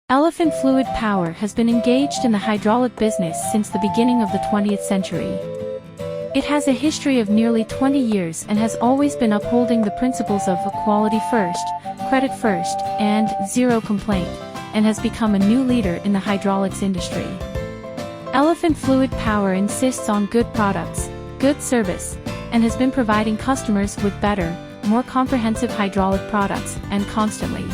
Elephant Fluid Power has been engaged in the hydraulic business since the beginning of the 20th century. It has a history of nearly 20 years and has always been upholding the principles of quality first, credit first, and zero complaint, and has become a new leader in the hydraulics industry. Elephant Fluid Power insists on good products, good service, and has been providing customers with better, more comprehensive hydraulic products, and constantly